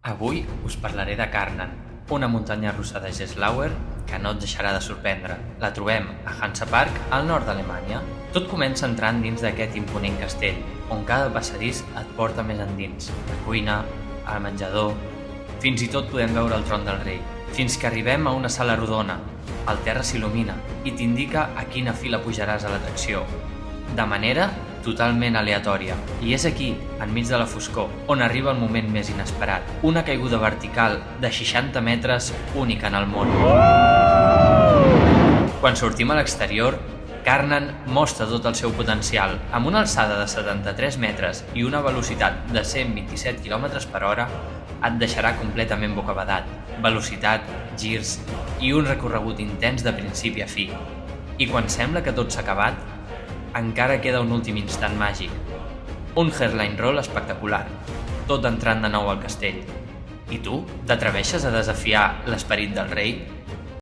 Avui us parlaré de Karnan, una muntanya russa de Geslauer que no et deixarà de sorprendre. La trobem a Hansapark, al nord d'Alemanya. Tot comença entrant dins d'aquest imponent castell, on cada passadís et porta més endins. La cuina, el menjador, fins i tot podem veure el tron del rei. Fins que arribem a una sala rodona. El terra s'il·lumina i t'indica a quina fila pujaràs a l'atracció, de manera totalment aleatòria. I és aquí, enmig de la foscor, on arriba el moment més inesperat. Una caiguda vertical de 60 metres única en el món. Quan sortim a l'exterior, Karnan mostra tot el seu potencial. Amb una alçada de 73 metres i una velocitat de 127 km/h, et deixarà completament bocabadat. Velocitat, girs i un recorregut intens de principi a fi. I quan sembla que tot s'ha acabat, encara queda un últim instant màgic. Un hairline roll espectacular, tot entrant de nou al castell. I tu, t'atreveixes a desafiar l'esperit del rei?